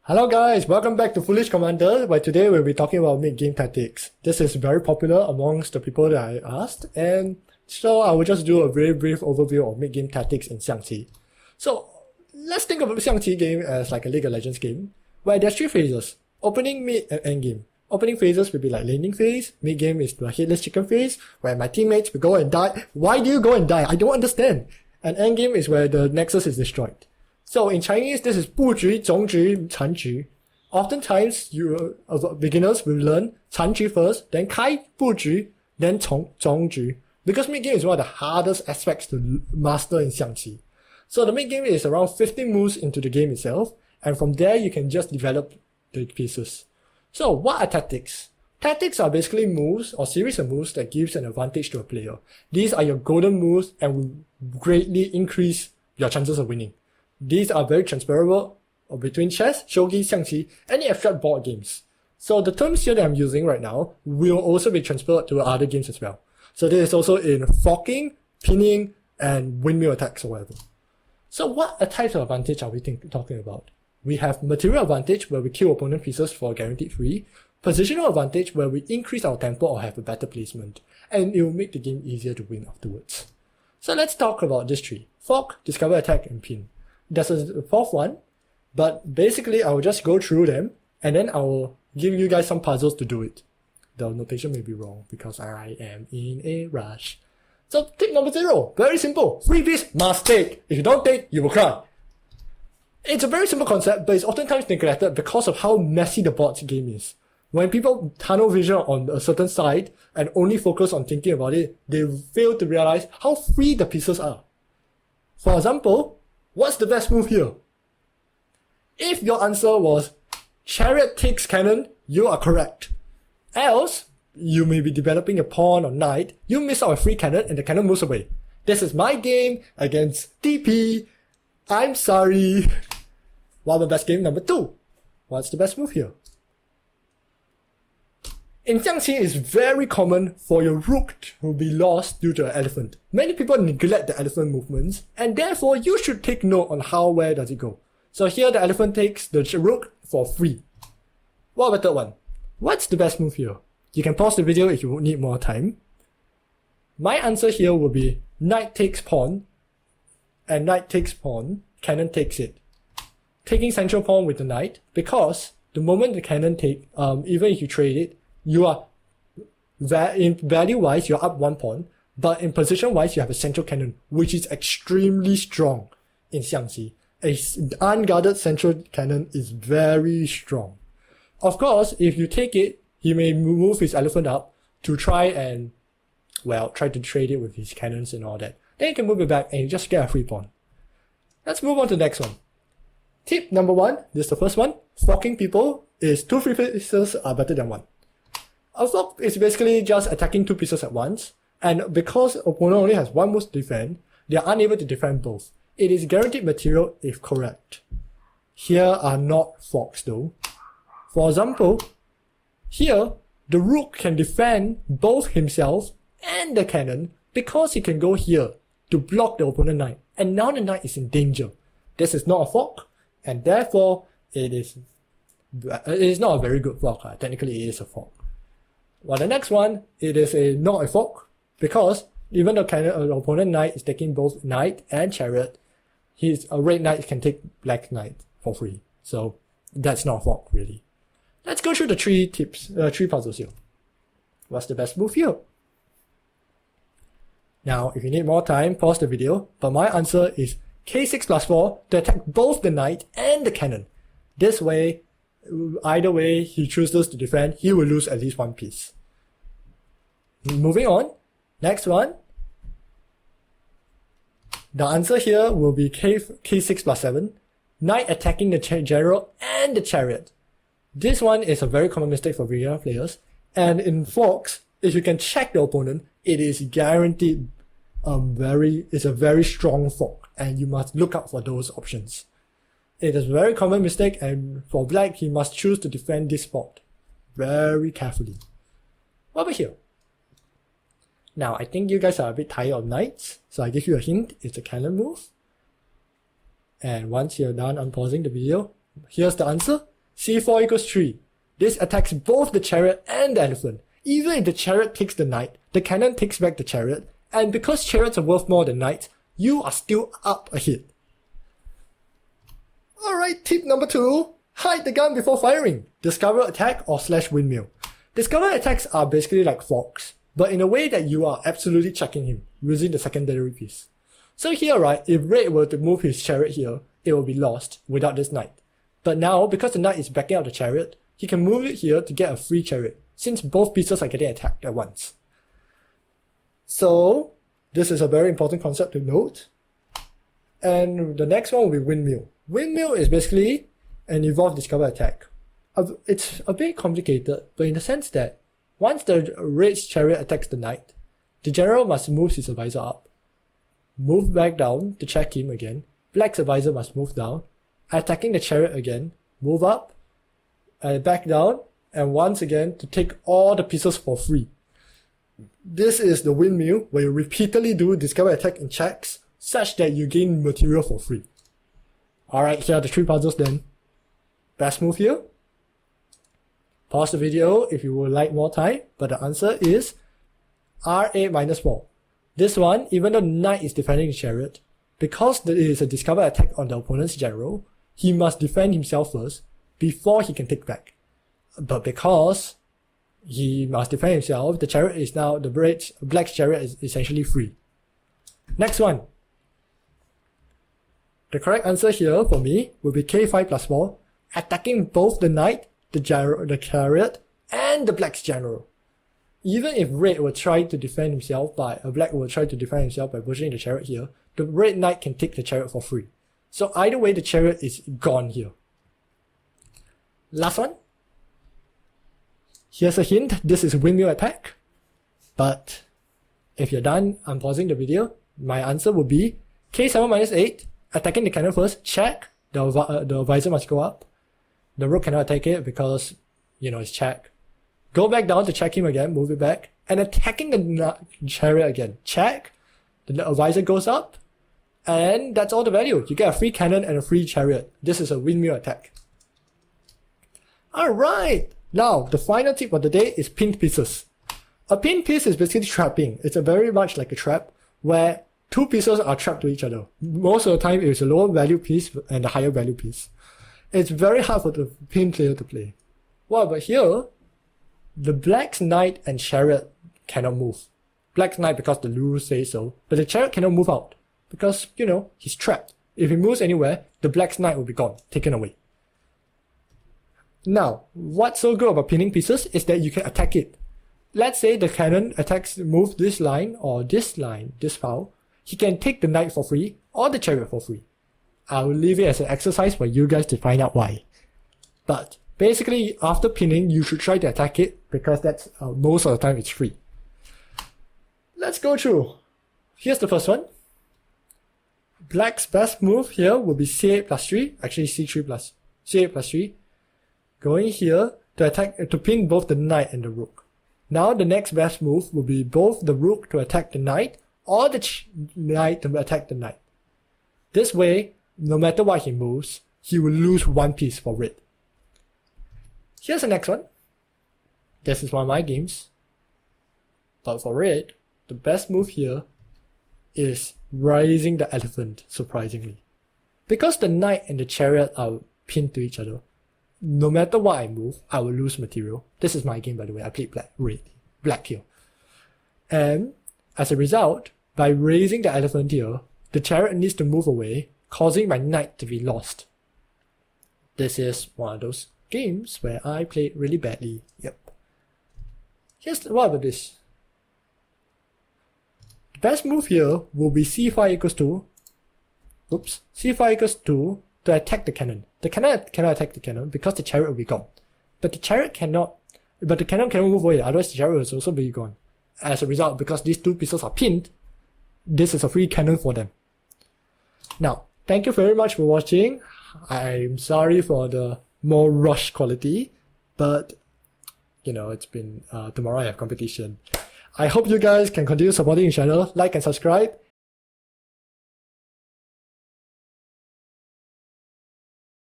Hello guys, welcome back to Foolish Commander, where today we'll be talking about mid-game tactics. This is very popular amongst the people that I asked, and so I will just do a very brief overview of mid-game tactics in Xiangqi. So, let's think of a Xiangqi game as like a League of Legends game, where there's three phases: opening, mid, and endgame. Opening phases will be like laning phase, mid-game is the headless chicken phase, where my teammates will go and die. Why do you go and die? I don't understand. And endgame is where the nexus is destroyed. So in Chinese, this is 布局,种局,残局. Oftentimes, beginners will learn 残局 first, then 开布局, then 种局. Because mid-game is one of the hardest aspects to master in Xiangqi. So the mid-game is around 15 moves into the game itself, and from there you can just develop the pieces. So what are tactics? Tactics are basically moves or series of moves that gives an advantage to a player. These are your golden moves and will greatly increase your chances of winning. These are very transferable between chess, shogi, xiangqi, any abstract board games. So the terms here that I'm using right now will also be transferred to other games as well. So this is also in forking, pinning, and windmill attacks or whatever. So what types of advantage are we talking about? We have material advantage, where we kill opponent pieces for guaranteed free. Positional advantage, where we increase our tempo or have a better placement, and it will make the game easier to win afterwards. So let's talk about this three: fork, discover, attack, and pin. There's a fourth one, but basically I will just go through them, and then I will give you guys some puzzles to do it. The notation may be wrong because I am in a rush. So tip number 0, very simple: freebies must take. If you don't take, you will cry. It's a very simple concept, but it's oftentimes neglected because of how messy the board game is. When people tunnel vision on a certain side and only focus on thinking about it, they fail to realize how free the pieces are. For example, what's the best move here? If your answer was chariot takes cannon, you are correct. Else, you may be developing a pawn or knight, you miss out a free cannon and the cannon moves away. This is my game against TP. I'm sorry. What the best game number 2? What's the best move here? In Xiangqi, it's very common for your rook to be lost due to an elephant. Many people neglect the elephant movements, and therefore you should take note on where does it go. So here the elephant takes the rook for free. What about the third one? What's the best move here? You can pause the video if you need more time. My answer here will be knight takes pawn, and knight takes pawn, cannon takes it. Taking central pawn with the knight, because the moment the cannon even if you trade it, you are, in value wise, you're up 1 pawn, but in position wise, you have a central cannon, which is extremely strong in Xiangqi. A unguarded central cannon is very strong. Of course, if you take it, he may move his elephant up to try to trade it with his cannons and all that. Then you can move it back and you just get a free pawn. Let's move on to the next one. Tip number 1, this is the first one. Forking people is 2 free pieces are better than 1. A fork is basically just attacking 2 pieces at once, and because opponent only has 1 move to defend, they are unable to defend both. It is guaranteed material if correct. Here are not forks though. For example, here, the rook can defend both himself and the cannon because he can go here to block the opponent knight, and now the knight is in danger. This is not a fork, and therefore it is not a very good fork. Technically it is a fork. Well, the next one, it is not a fork, because even though the opponent knight is taking both knight and chariot, a red knight can take black knight for free. So that's not a fork, really. Let's go through the 3 puzzles here. What's the best move here? Now, if you need more time, pause the video, but my answer is k6 plus 4 to attack both the knight and the cannon. This way, either way he chooses to defend, he will lose at least 1 piece. Moving on, next one. The answer here will be k6 plus 7, knight attacking the general and the chariot. This one is a very common mistake for beginner players, and in forks, if you can check the opponent, it is guaranteed it's a very strong fork, and you must look out for those options. It is a very common mistake, and for black, he must choose to defend this spot very carefully. What about here? Now, I think you guys are a bit tired of knights, so I give you a hint, it's a cannon move. And once you're done unpausing the video, here's the answer. c4 equals 3. This attacks both the chariot and the elephant. Even if the chariot takes the knight, the cannon takes back the chariot, and because chariots are worth more than knights, you are still up a hit. Alright, tip number 2. Hide the gun before firing. Discover attack or slash windmill. Discover attacks are basically like forks, but in a way that you are absolutely checking him, using the secondary piece. So here, right, if red were to move his chariot here, it will be lost without this knight. But now, because the knight is backing out the chariot, he can move it here to get a free chariot, since both pieces are getting attacked at once. So, this is a very important concept to note. And the next one will be windmill. Windmill is basically an evolved discover attack. It's a bit complicated, but in the sense that once the red's chariot attacks the knight, the general must move his advisor up, move back down to check him again, black's advisor must move down, attacking the chariot again, move up, and back down, and once again to take all the pieces for free. This is the windmill, where you repeatedly do discover attack in checks, such that you gain material for free. Alright, here are the 3 puzzles then. Best move here. Pause the video if you would like more time, but the answer is R8 minus 4. This one, even though the knight is defending the chariot, because it is a discover attack on the opponent's general, he must defend himself first, before he can take back. But because he must defend himself, the chariot is now, the black's chariot is essentially free. Next one. The correct answer here for me will be k5 plus 4, attacking both the knight, the chariot, and the black's general. Even if red will try to defend himself black will try to defend himself by pushing the chariot here, the red knight can take the chariot for free. So either way, the chariot is gone here. Last one. Here's a hint, this is windmill attack. But if you're done unpausing the video, my answer would be k7 minus 8, attacking the cannon first, check, the advisor must go up. The rook cannot attack it because, it's check. Go back down to check him again, move it back, and attacking the chariot again, check, the advisor goes up, and that's all the value. You get a free cannon and a free chariot. This is a windmill attack. Alright, now the final tip of the day is pinned pieces. A pinned piece is basically trapping. It's very much like a trap where 2 pieces are trapped to each other. Most of the time it's a lower value piece and a higher value piece. It's very hard for the pinned player to play. Well, but here, the black's knight and chariot cannot move. Black's knight because the rules say so, but the chariot cannot move out because, he's trapped. If he moves anywhere, the black's knight will be gone, taken away. Now, what's so good about pinning pieces is that you can attack it. Let's say the cannon moves this line, this file. He can take the knight for free, or the chariot for free. I will leave it as an exercise for you guys to find out why. But, basically, after pinning, you should try to attack it, because that's, most of the time it's free. Let's go through. Here's the first one. Black's best move here will be c8 plus 3, actually c8 plus 3. Going here to attack, to pin both the knight and the rook. Now the next best move will be both the rook to attack the knight or the knight to attack the knight. This way, no matter what he moves, he will lose 1 piece for red. Here's the next one. This is one of my games. But for red, the best move here is raising the elephant, surprisingly. Because the knight and the chariot are pinned to each other, no matter what I move, I will lose material. This is my game, by the way. I played black here. And as a result, by raising the elephant here, the chariot needs to move away, causing my knight to be lost. This is one of those games where I played really badly. Yep. What about this? The best move here will be c5 equals 2. c5 equals 2 to attack the cannon. The cannon cannot attack the cannon because the chariot will be gone. But the cannon cannot move away, otherwise the chariot will also be gone. As a result, because these 2 pieces are pinned, this is a free cannon for them. Now, thank you very much for watching. I'm sorry for the more rushed quality, but it's been tomorrow I have competition. I hope you guys can continue supporting the channel, like and subscribe,